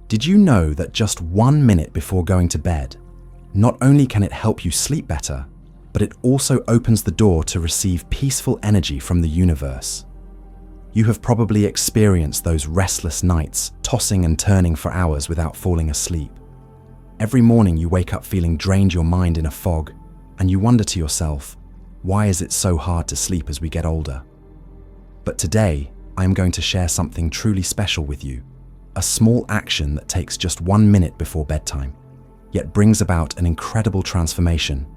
Did you know that just 1 minute before going to bed, not only can it help you sleep better, but it also opens the door to receive peaceful energy from the universe? You have probably experienced those restless nights, tossing and turning for hours without falling asleep. Every morning you wake up feeling drained, your mind in a fog, and you wonder to yourself, why is it so hard to sleep as we get older? But today, I am going to share something truly special with you. A small action that takes just 1 minute before bedtime, yet brings about an incredible transformation,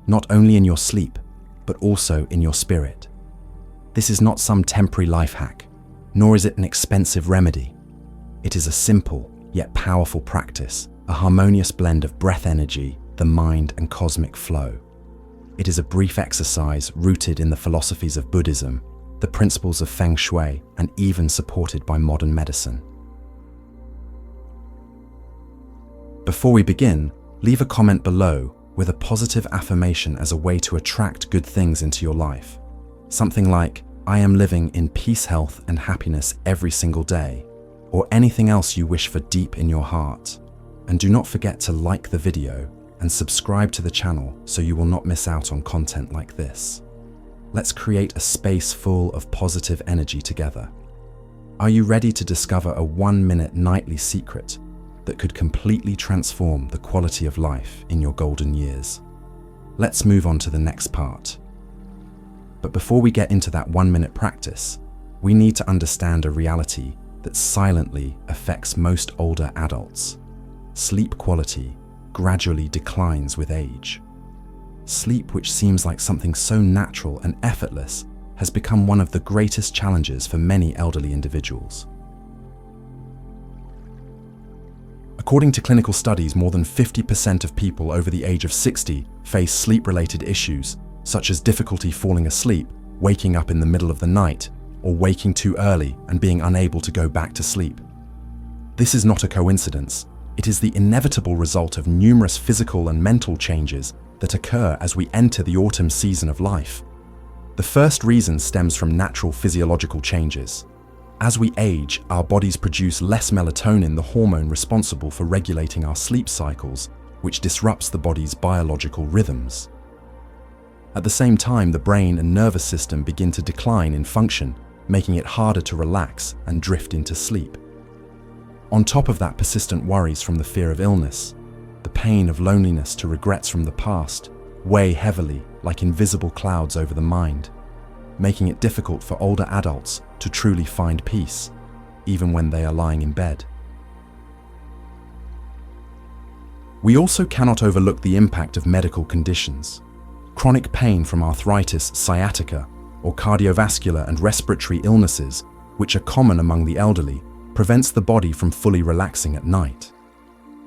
not only in your sleep, but also in your spirit. This is not some temporary life hack, nor is it an expensive remedy. It is a simple, yet powerful practice, a harmonious blend of breath energy, the mind, and cosmic flow. It is a brief exercise rooted in the philosophies of Buddhism, the principles of Feng Shui, and even supported by modern medicine. Before we begin, leave a comment below with a positive affirmation as a way to attract good things into your life. Something like, I am living in peace, health, and happiness every single day, or anything else you wish for deep in your heart. And do not forget to like the video and subscribe to the channel so you will not miss out on content like this. Let's create a space full of positive energy together. Are you ready to discover a 1-minute nightly secret that could completely transform the quality of life in your golden years? Let's move on to the next part. But before we get into that 1-minute practice, we need to understand a reality that silently affects most older adults. Sleep quality gradually declines with age. Sleep, which seems like something so natural and effortless, has become one of the greatest challenges for many elderly individuals. According to clinical studies, more than 50% of people over the age of 60 face sleep-related issues, such as difficulty falling asleep, waking up in the middle of the night, or waking too early and being unable to go back to sleep. This is not a coincidence. It is the inevitable result of numerous physical and mental changes that occur as we enter the autumn season of life. The first reason stems from natural physiological changes. As we age, our bodies produce less melatonin, the hormone responsible for regulating our sleep cycles, which disrupts the body's biological rhythms. At the same time, the brain and nervous system begin to decline in function, making it harder to relax and drift into sleep. On top of that, persistent worries from the fear of illness, the pain of loneliness to regrets from the past, weigh heavily like invisible clouds over the mind, making it difficult for older adults to truly find peace, even when they are lying in bed. We also cannot overlook the impact of medical conditions. Chronic pain from arthritis, sciatica, or cardiovascular and respiratory illnesses, which are common among the elderly, prevents the body from fully relaxing at night.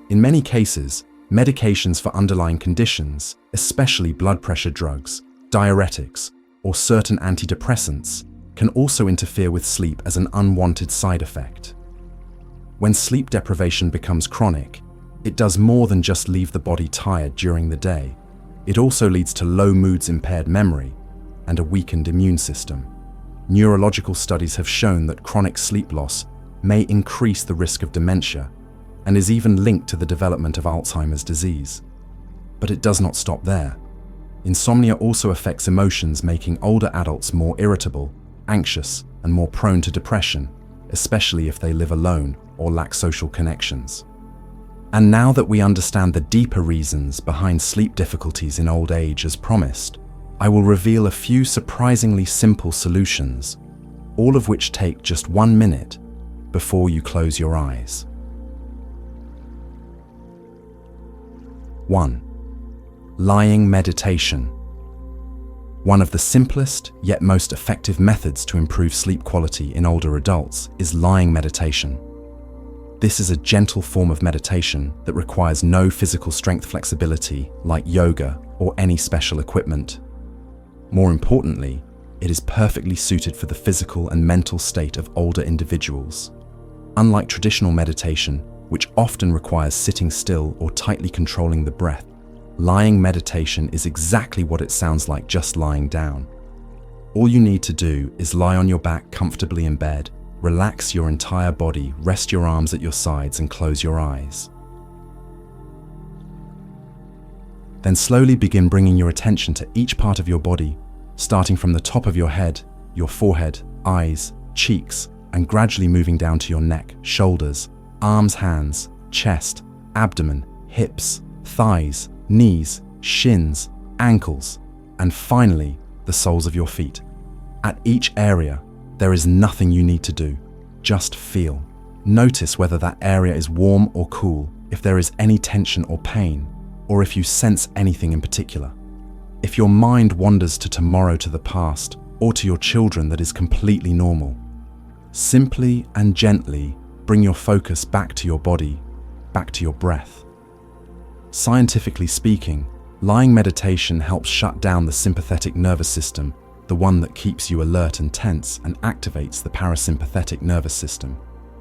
In many cases, medications for underlying conditions, especially blood pressure drugs, diuretics, or certain antidepressants, can also interfere with sleep as an unwanted side effect. When sleep deprivation becomes chronic, it does more than just leave the body tired during the day. It also leads to low moods, impaired memory, and a weakened immune system. Neurological studies have shown that chronic sleep loss may increase the risk of dementia and is even linked to the development of Alzheimer's disease. But it does not stop there. Insomnia also affects emotions, making older adults more irritable, anxious, and more prone to depression, especially if they live alone or lack social connections. And now that we understand the deeper reasons behind sleep difficulties in old age as promised, I will reveal a few surprisingly simple solutions, all of which take just 1 minute before you close your eyes. 1. Lying meditation. One of the simplest yet most effective methods to improve sleep quality in older adults is lying meditation. This is a gentle form of meditation that requires no physical strength flexibility like yoga or any special equipment. More importantly, it is perfectly suited for the physical and mental state of older individuals. Unlike traditional meditation, which often requires sitting still or tightly controlling the breath, lying meditation is exactly what it sounds like, just lying down. All you need to do is lie on your back comfortably in bed, Relax your entire body, rest your arms at your sides and close your eyes. Then slowly begin bringing your attention to each part of your body, starting from the top of your head, your forehead, eyes, cheeks, and gradually moving down to your neck, shoulders, arms, hands, chest, abdomen, hips, thighs, knees, shins, ankles, and finally, the soles of your feet. At each area, there is nothing you need to do. Just feel. Notice whether that area is warm or cool, if there is any tension or pain, or if you sense anything in particular. If your mind wanders to tomorrow, to the past, or to your children, that is completely normal. Simply and gently bring your focus back to your body, back to your breath. Scientifically speaking, lying meditation helps shut down the sympathetic nervous system, the one that keeps you alert and tense, and activates the parasympathetic nervous system,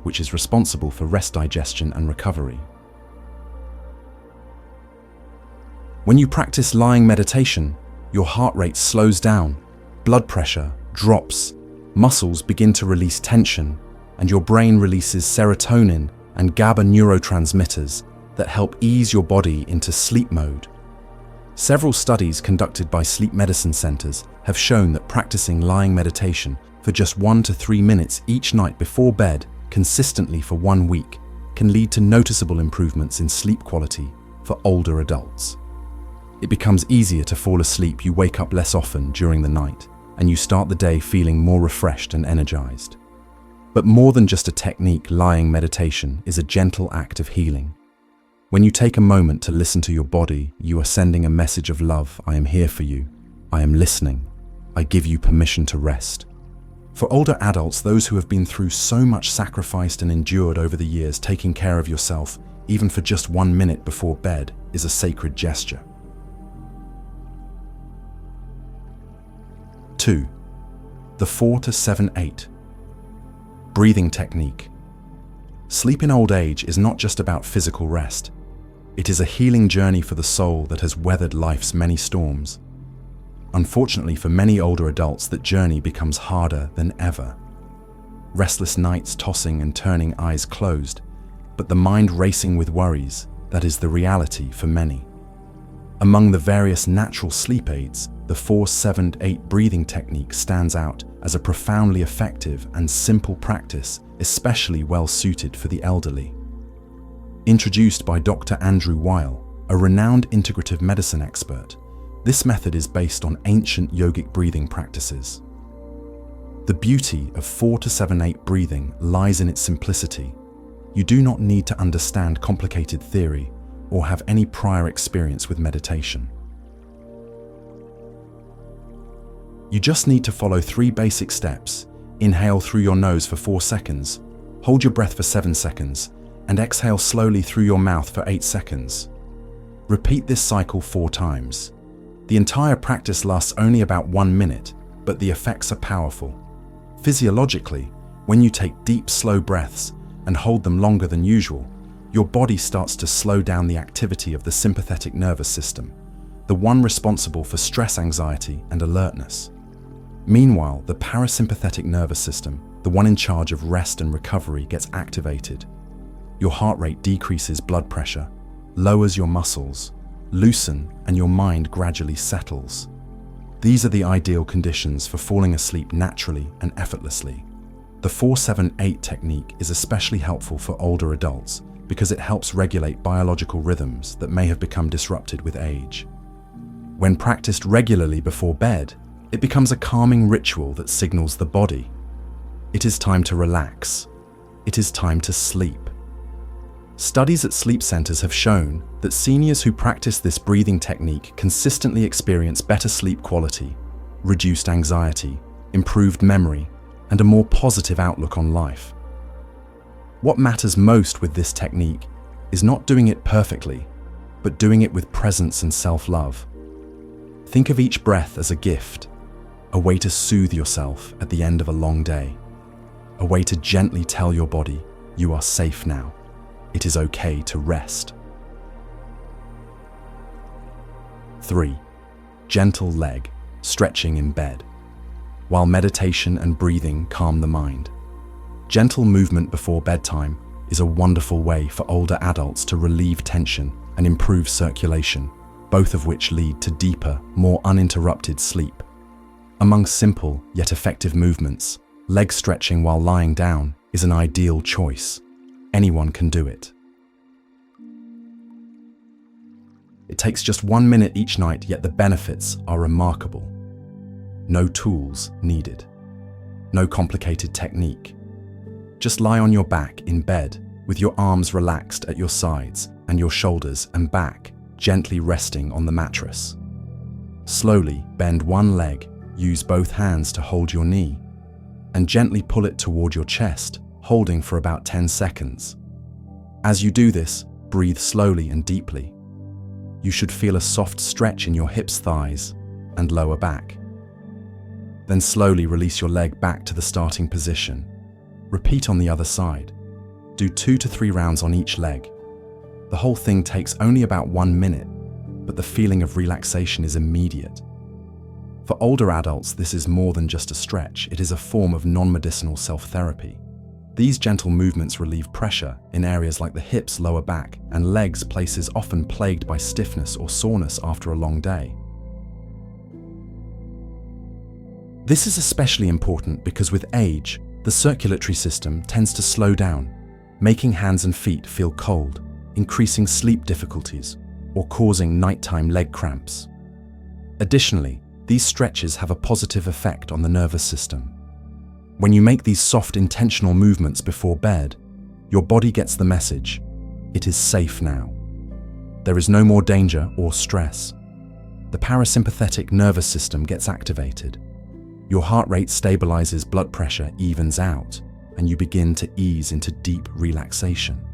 which is responsible for rest, digestion, and recovery. When you practice lying meditation, your heart rate slows down, blood pressure drops, muscles begin to release tension, and your brain releases serotonin and GABA neurotransmitters that help ease your body into sleep mode. Several studies conducted by sleep medicine centers have shown that practicing lying meditation for just 1 to 3 minutes each night before bed consistently for 1 week can lead to noticeable improvements in sleep quality for older adults. It becomes easier to fall asleep, you wake up less often during the night, and you start the day feeling more refreshed and energized. But more than just a technique, lying meditation is a gentle act of healing. When you take a moment to listen to your body, you are sending a message of love. I am here for you. I am listening. I give you permission to rest. For older adults, those who have been through so much sacrificed and endured over the years, taking care of yourself, even for just 1 minute before bed, is a sacred gesture. 2. The 4 to 7-8. Breathing technique. Sleep in old age is not just about physical rest. It is a healing journey for the soul that has weathered life's many storms. Unfortunately, for many older adults, that journey becomes harder than ever. Restless nights, tossing and turning, eyes closed, but the mind racing with worries, that is the reality for many. Among the various natural sleep aids, the 4-7-8 breathing technique stands out as a profoundly effective and simple practice, especially well suited for the elderly. Introduced by Dr. Andrew Weil, a renowned integrative medicine expert, this method is based on ancient yogic breathing practices. The beauty of 4 to 7-8 breathing lies in its simplicity. You do not need to understand complicated theory or have any prior experience with meditation. You just need to follow 3 basic steps. Inhale through your nose for 4 seconds, hold your breath for 7 seconds, and exhale slowly through your mouth for 8 seconds. Repeat this cycle 4 times. The entire practice lasts only about 1 minute, but the effects are powerful. Physiologically, when you take deep, slow breaths and hold them longer than usual, your body starts to slow down the activity of the sympathetic nervous system, the one responsible for stress, anxiety, and alertness. Meanwhile, the parasympathetic nervous system, the one in charge of rest and recovery, gets activated. Your heart rate decreases, blood pressure lowers, your muscles loosen, and your mind gradually settles. These are the ideal conditions for falling asleep naturally and effortlessly. The 4-7-8 technique is especially helpful for older adults because it helps regulate biological rhythms that may have become disrupted with age. When practiced regularly before bed, it becomes a calming ritual that signals the body. It is time to relax. It is time to sleep. Studies at sleep centers have shown that seniors who practice this breathing technique consistently experience better sleep quality, reduced anxiety, improved memory, and a more positive outlook on life. What matters most with this technique is not doing it perfectly, but doing it with presence and self-love. Think of each breath as a gift, a way to soothe yourself at the end of a long day, a way to gently tell your body, you are safe now. It is okay to rest. 3. Gentle leg stretching in bed. While meditation and breathing calm the mind, Gentle movement before bedtime is a wonderful way for older adults to relieve tension and improve circulation, both of which lead to deeper, more uninterrupted sleep. Among simple yet effective movements, leg stretching while lying down is an ideal choice. Anyone can do it. It takes just 1 minute each night, yet the benefits are remarkable. No tools needed. No complicated technique. Just lie on your back in bed with your arms relaxed at your sides and your shoulders and back gently resting on the mattress. Slowly bend one leg, use both hands to hold your knee, and gently pull it toward your chest, holding for about 10 seconds. As you do this, breathe slowly and deeply. You should feel a soft stretch in your hips, thighs, and lower back. Then slowly release your leg back to the starting position. Repeat on the other side. Do 2 to 3 rounds on each leg. The whole thing takes only about 1 minute, but the feeling of relaxation is immediate. For older adults, this is more than just a stretch. It is a form of non-medicinal self-therapy. These gentle movements relieve pressure in areas like the hips, lower back, and legs, places often plagued by stiffness or soreness after a long day. This is especially important because with age, the circulatory system tends to slow down, making hands and feet feel cold, increasing sleep difficulties, or causing nighttime leg cramps. Additionally, these stretches have a positive effect on the nervous system. When you make these soft, intentional movements before bed, your body gets the message: it is safe now. There is no more danger or stress. The parasympathetic nervous system gets activated. Your heart rate stabilizes, blood pressure evens out, and you begin to ease into deep relaxation.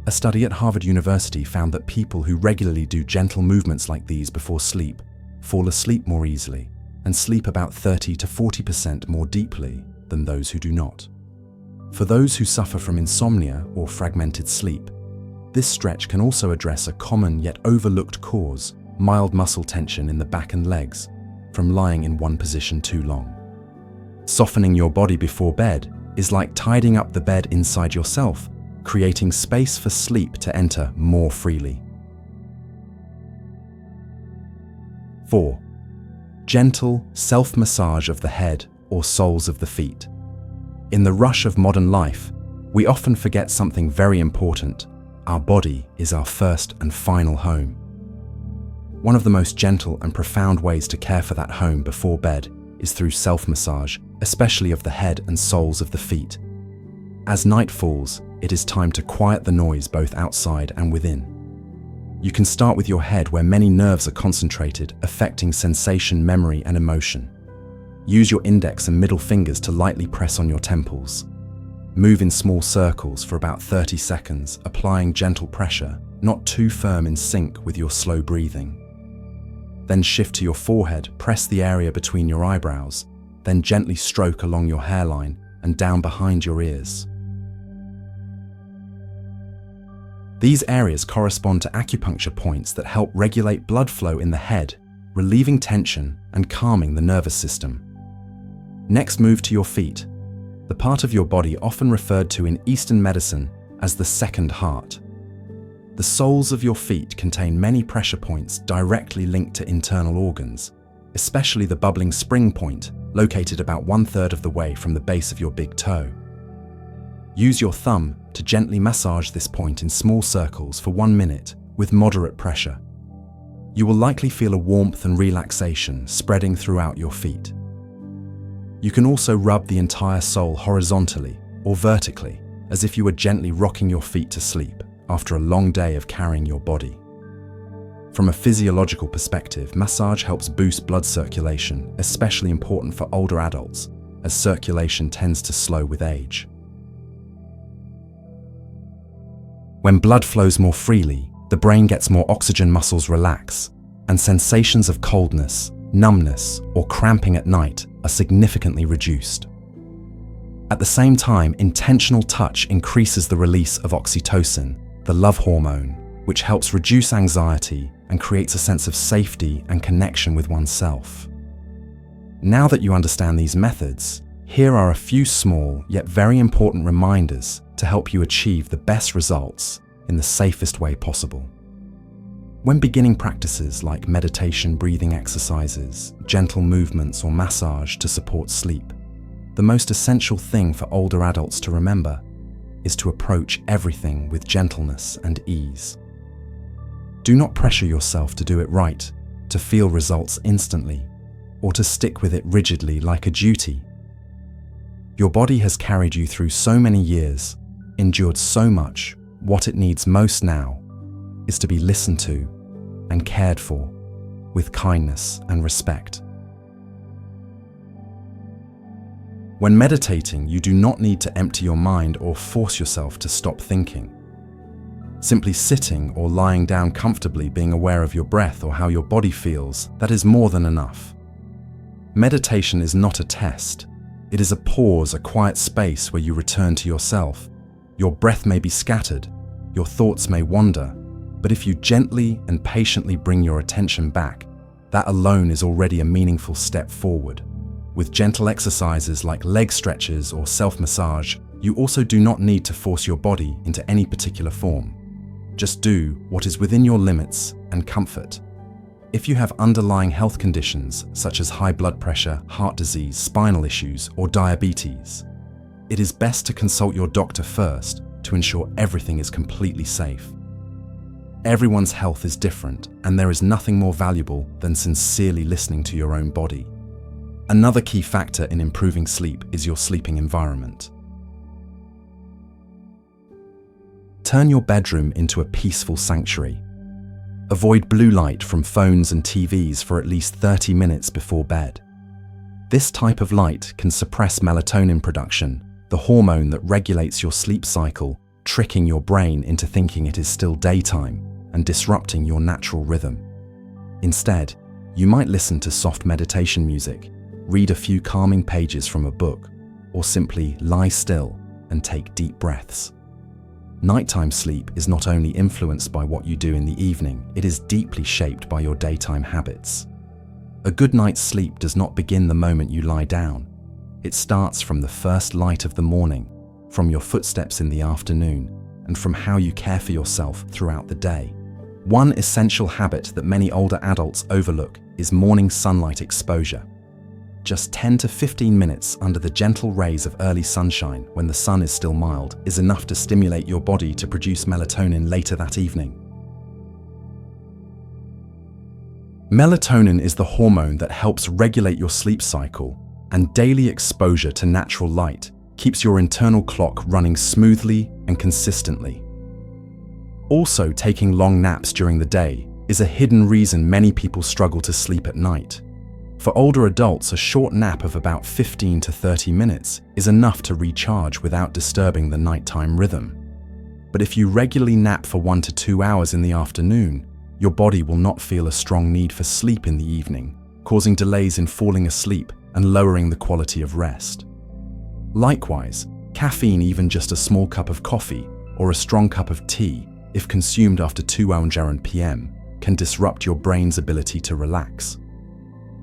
A study at Harvard University found that people who regularly do gentle movements like these before sleep fall asleep more easily and sleep about 30 to 40% more deeply than those who do not. For those who suffer from insomnia or fragmented sleep, this stretch can also address a common yet overlooked cause: mild muscle tension in the back and legs from lying in one position too long. Softening your body before bed is like tidying up the bed inside yourself, creating space for sleep to enter more freely. 4. Gentle self-massage of the head or soles of the feet. In the rush of modern life, we often forget something very important. Our body is our first and final home. One of the most gentle and profound ways to care for that home before bed is through self-massage, especially of the head and soles of the feet. As night falls, it is time to quiet the noise both outside and within. You can start with your head, where many nerves are concentrated, affecting sensation, memory, and emotion. Use your index and middle fingers to lightly press on your temples. Move in small circles for about 30 seconds, applying gentle pressure, not too firm, in sync with your slow breathing. Then shift to your forehead, press the area between your eyebrows, then gently stroke along your hairline and down behind your ears. These areas correspond to acupuncture points that help regulate blood flow in the head, relieving tension and calming the nervous system. Next, move to your feet, the part of your body often referred to in Eastern medicine as the second heart. The soles of your feet contain many pressure points directly linked to internal organs, especially the bubbling spring point, located about 1/3 of the way from the base of your big toe. Use your thumb to gently massage this point in small circles for 1 minute with moderate pressure. You will likely feel a warmth and relaxation spreading throughout your feet. You can also rub the entire sole horizontally or vertically, as if you were gently rocking your feet to sleep after a long day of carrying your body. From a physiological perspective, massage helps boost blood circulation, especially important for older adults, as circulation tends to slow with age. When blood flows more freely, the brain gets more oxygen, muscles relax, and sensations of coldness, numbness, or cramping at night are significantly reduced. At the same time, intentional touch increases the release of oxytocin, the love hormone, which helps reduce anxiety and creates a sense of safety and connection with oneself. Now that you understand these methods, Here are a few small yet very important reminders to help you achieve the best results in the safest way possible. When beginning practices like meditation, breathing exercises, gentle movements or massage to support sleep, the most essential thing for older adults to remember is to approach everything with gentleness and ease. Do not pressure yourself to do it right, to feel results instantly, or to stick with it rigidly like a duty. Your body has carried you through so many years, endured so much. What it needs most now is to be listened to and cared for with kindness and respect. When meditating, you do not need to empty your mind or force yourself to stop thinking. Simply sitting or lying down comfortably, being aware of your breath or how your body feels, that is more than enough. Meditation is not a test. It is a pause, a quiet space where you return to yourself. Your breath may be scattered, your thoughts may wander, but if you gently and patiently bring your attention back, that alone is already a meaningful step forward. With gentle exercises like leg stretches or self-massage, you also do not need to force your body into any particular form. Just do what is within your limits and comfort. If you have underlying health conditions such as high blood pressure, heart disease, spinal issues, or diabetes, it is best to consult your doctor first to ensure everything is completely safe. Everyone's health is different, and there is nothing more valuable than sincerely listening to your own body. Another key factor in improving sleep is your sleeping environment. Turn your bedroom into a peaceful sanctuary. Avoid blue light from phones and TVs for at least 30 minutes before bed. This type of light can suppress melatonin production, the hormone that regulates your sleep cycle, tricking your brain into thinking it is still daytime and disrupting your natural rhythm. Instead, you might listen to soft meditation music, read a few calming pages from a book, or simply lie still and take deep breaths. Nighttime sleep is not only influenced by what you do in the evening, it is deeply shaped by your daytime habits. A good night's sleep does not begin the moment you lie down. It starts from the first light of the morning, from your footsteps in the afternoon, and from how you care for yourself throughout the day. One essential habit that many older adults overlook is morning sunlight exposure. Just 10 to 15 minutes under the gentle rays of early sunshine when the sun is still mild is enough to stimulate your body to produce melatonin later that evening. Melatonin is the hormone that helps regulate your sleep cycle, and daily exposure to natural light keeps your internal clock running smoothly and consistently. Also, taking long naps during the day is a hidden reason many people struggle to sleep at night. For older adults, a short nap of about 15 to 30 minutes is enough to recharge without disturbing the nighttime rhythm. But if you regularly nap for 1 to 2 hours in the afternoon, your body will not feel a strong need for sleep in the evening, causing delays in falling asleep and lowering the quality of rest. Likewise, caffeine, even just a small cup of coffee or a strong cup of tea, if consumed after 2 p.m., can disrupt your brain's ability to relax.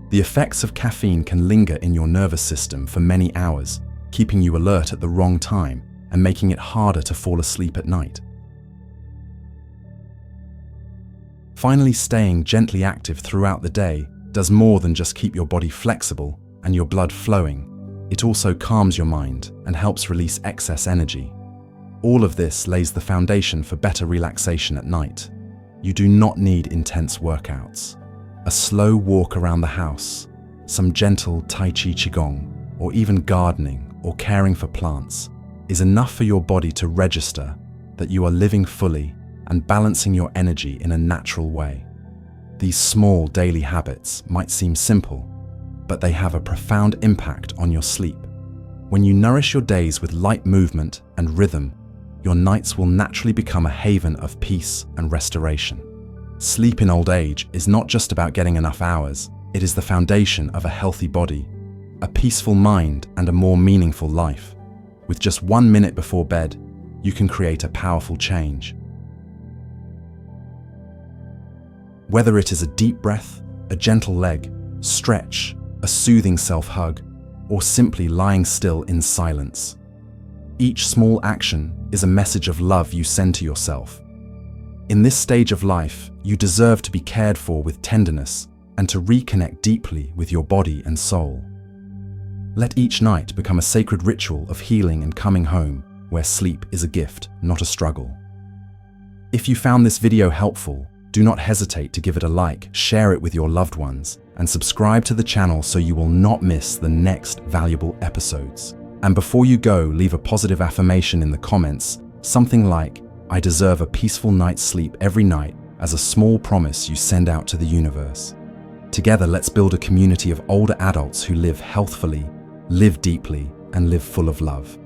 The effects of caffeine can linger in your nervous system for many hours, keeping you alert at the wrong time and making it harder to fall asleep at night. Finally, staying gently active throughout the day does more than just keep your body flexible and your blood flowing. It also calms your mind and helps release excess energy. All of this lays the foundation for better relaxation at night. You do not need intense workouts. A slow walk around the house, some gentle Tai Chi Qigong, or even gardening or caring for plants is enough for your body to register that you are living fully and balancing your energy in a natural way. These small daily habits might seem simple, but they have a profound impact on your sleep. When you nourish your days with light movement and rhythm, your nights will naturally become a haven of peace and restoration. Sleep in old age is not just about getting enough hours, it is the foundation of a healthy body, a peaceful mind, and a more meaningful life. With just 1 minute before bed, you can create a powerful change. Whether it is a deep breath, a gentle leg stretch, a soothing self-hug, or simply lying still in silence. Each small action is a message of love you send to yourself. In this stage of life, you deserve to be cared for with tenderness and to reconnect deeply with your body and soul. Let each night become a sacred ritual of healing and coming home, where sleep is a gift, not a struggle. If you found this video helpful, do not hesitate to give it a like, share it with your loved ones, and subscribe to the channel so you will not miss the next valuable episodes. And before you go, leave a positive affirmation in the comments, something like, "I deserve a peaceful night's sleep every night," as a small promise you send out to the universe. Together, let's build a community of older adults who live healthfully, live deeply, and live full of love.